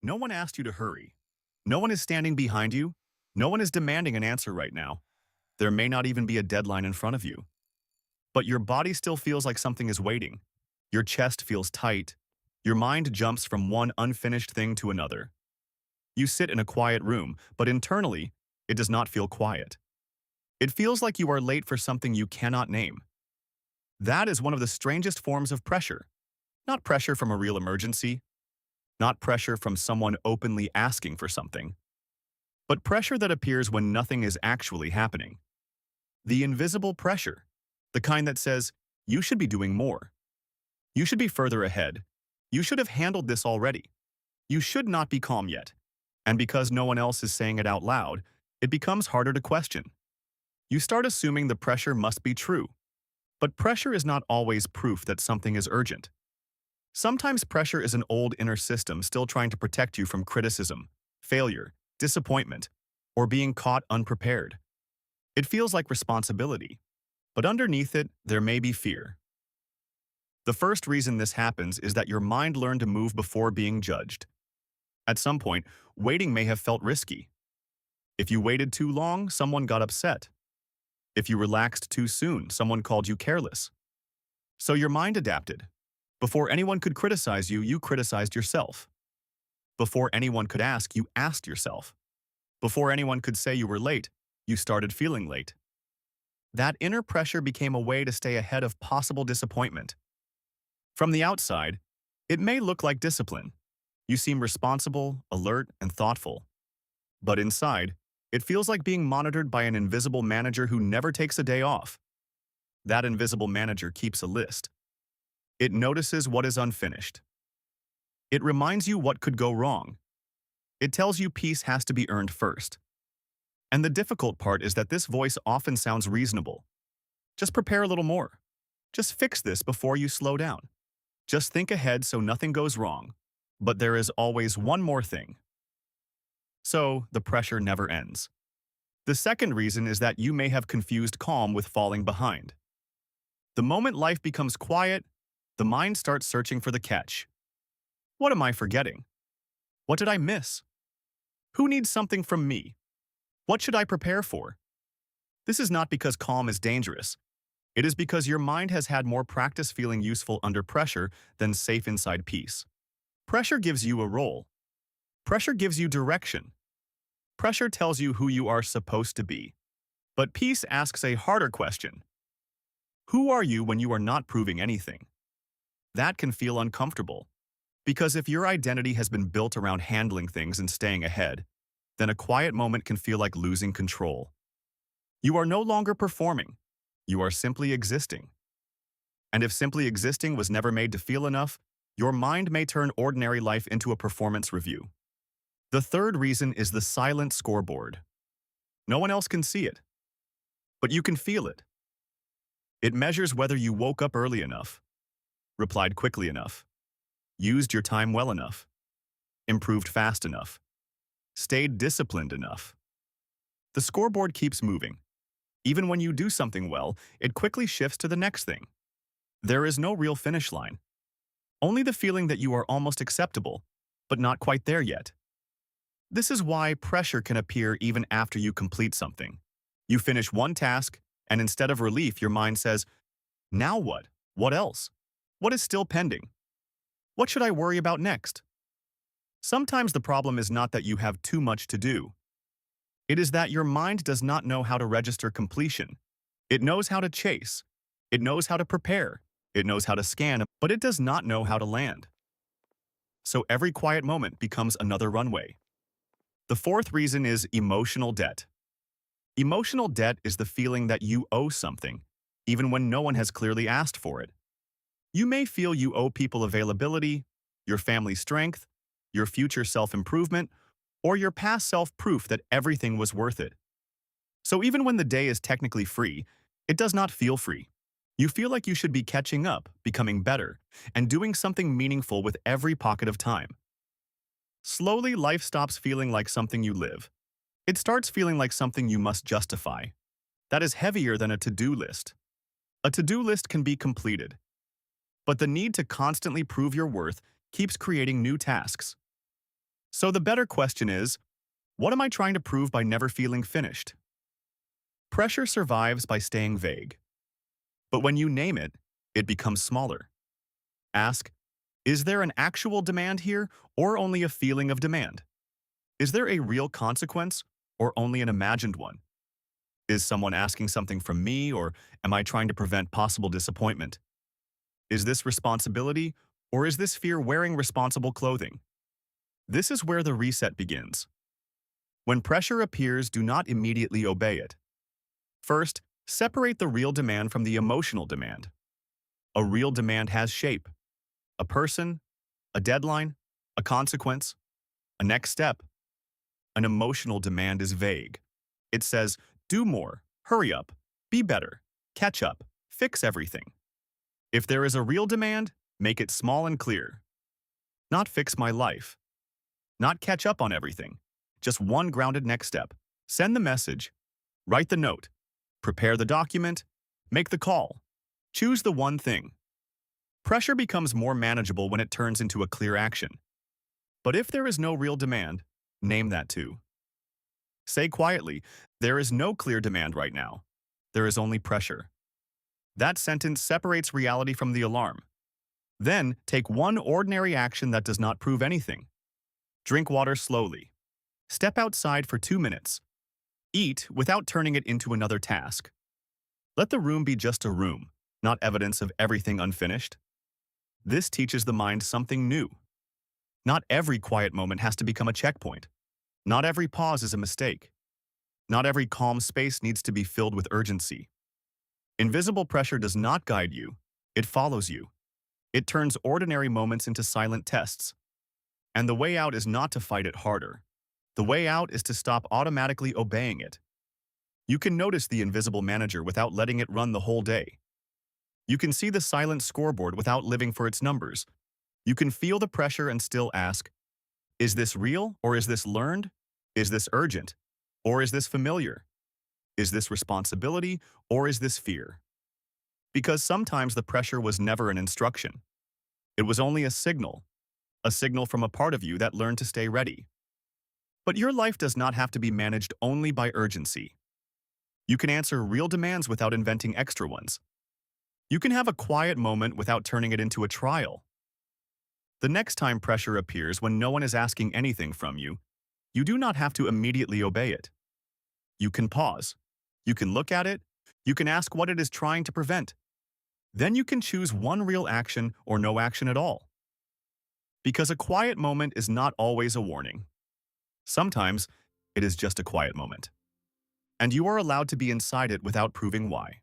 No one asked you to hurry. No one is standing behind you. No one is demanding an answer right now. There may not even be a deadline in front of you. But your body still feels like something is waiting. Your chest feels tight. Your mind jumps from one unfinished thing to another. You sit in a quiet room, but internally, it does not feel quiet. It feels like you are late for something you cannot name. That is one of the strangest forms of pressure. Not pressure from a real emergency, not pressure from someone openly asking for something, but pressure that appears when nothing is actually happening. The invisible pressure, the kind that says, you should be doing more. You should be further ahead. You should have handled this already. You should not be calm yet. And because no one else is saying it out loud, it becomes harder to question. You start assuming the pressure must be true. But pressure is not always proof that something is urgent. Sometimes pressure is an old inner system still trying to protect you from criticism, failure, disappointment, or being caught unprepared. It feels like responsibility, but underneath it, there may be fear. The first reason this happens is that your mind learned to move before being judged. At some point, waiting may have felt risky. If you waited too long, someone got upset. If you relaxed too soon, someone called you careless. So your mind adapted. Before anyone could criticize you, you criticized yourself. Before anyone could ask, you asked yourself. Before anyone could say you were late, you started feeling late. That inner pressure became a way to stay ahead of possible disappointment. From the outside, it may look like discipline. You seem responsible, alert, and thoughtful. But inside, it feels like being monitored by an invisible manager who never takes a day off. That invisible manager keeps a list. It notices what is unfinished. It reminds you what could go wrong. It tells you peace has to be earned first. And the difficult part is that this voice often sounds reasonable. Just prepare a little more. Just fix this before you slow down. Just think ahead so nothing goes wrong. But there is always one more thing. So, the pressure never ends. The second reason is that you may have confused calm with falling behind. The moment life becomes quiet, the mind starts searching for the catch. What am I forgetting? What did I miss? Who needs something from me? What should I prepare for? This is not because calm is dangerous. It is because your mind has had more practice feeling useful under pressure than safe inside peace. Pressure gives you a role. Pressure gives you direction. Pressure tells you who you are supposed to be. But peace asks a harder question. Who are you when you are not proving anything? That can feel uncomfortable. Because if your identity has been built around handling things and staying ahead, then a quiet moment can feel like losing control. You are no longer performing. You are simply existing. And if simply existing was never made to feel enough, your mind may turn ordinary life into a performance review. The third reason is the silent scoreboard. No one else can see it, but you can feel it. It measures whether you woke up early enough, replied quickly enough, used your time well enough, improved fast enough, stayed disciplined enough. The scoreboard keeps moving. Even when you do something well, it quickly shifts to the next thing. There is no real finish line. Only the feeling that you are almost acceptable, but not quite there yet. This is why pressure can appear even after you complete something. You finish one task, and instead of relief, your mind says, now what? What else? What is still pending? What should I worry about next? Sometimes the problem is not that you have too much to do. It is that your mind does not know how to register completion. It knows how to chase. It knows how to prepare. It knows how to scan, but it does not know how to land. So every quiet moment becomes another runway. The fourth reason is emotional debt. Emotional debt is the feeling that you owe something, even when no one has clearly asked for it. You may feel you owe people availability, your family strength, your future self-improvement, or your past self proof that everything was worth it. So even when the day is technically free, it does not feel free. You feel like you should be catching up, becoming better, and doing something meaningful with every pocket of time. Slowly, life stops feeling like something you live. It starts feeling like something you must justify. That is heavier than a to-do list. A to-do list can be completed, but the need to constantly prove your worth keeps creating new tasks. So the better question is, what am I trying to prove by never feeling finished? Pressure survives by staying vague. But when you name it, it becomes smaller. Ask, is there an actual demand here or only a feeling of demand? Is there a real consequence or only an imagined one? Is someone asking something from me or am I trying to prevent possible disappointment? Is this responsibility or is this fear wearing responsible clothing? This is where the reset begins. When pressure appears, do not immediately obey it. First, separate the real demand from the emotional demand. A real demand has shape. A person, a deadline, a consequence, a next step. An emotional demand is vague. It says, do more, hurry up, be better, catch up, fix everything. If there is a real demand, make it small and clear. Not fix my life. Not catch up on everything. Just one grounded next step. Send the message. Write the note. Prepare the document. Make the call. Choose the one thing. Pressure becomes more manageable when it turns into a clear action. But if there is no real demand, name that too. Say quietly, there is no clear demand right now. There is only pressure. That sentence separates reality from the alarm. Then, take one ordinary action that does not prove anything. Drink water slowly. Step outside for 2 minutes. Eat without turning it into another task. Let the room be just a room, not evidence of everything unfinished. This teaches the mind something new. Not every quiet moment has to become a checkpoint. Not every pause is a mistake. Not every calm space needs to be filled with urgency. Invisible pressure does not guide you. It follows you. It turns ordinary moments into silent tests. And the way out is not to fight it harder. The way out is to stop automatically obeying it. You can notice the invisible manager without letting it run the whole day. You can see the silent scoreboard without living for its numbers. You can feel the pressure and still ask, is this real or is this learned? Is this urgent or is this familiar? Is this responsibility or is this fear? Because sometimes the pressure was never an instruction. It was only a signal from a part of you that learned to stay ready. But your life does not have to be managed only by urgency. You can answer real demands without inventing extra ones. You can have a quiet moment without turning it into a trial. The next time pressure appears when no one is asking anything from you, you do not have to immediately obey it. You can pause. You can look at it. You can ask what it is trying to prevent. Then you can choose one real action or no action at all. Because a quiet moment is not always a warning. Sometimes it is just a quiet moment. And you are allowed to be inside it without proving why.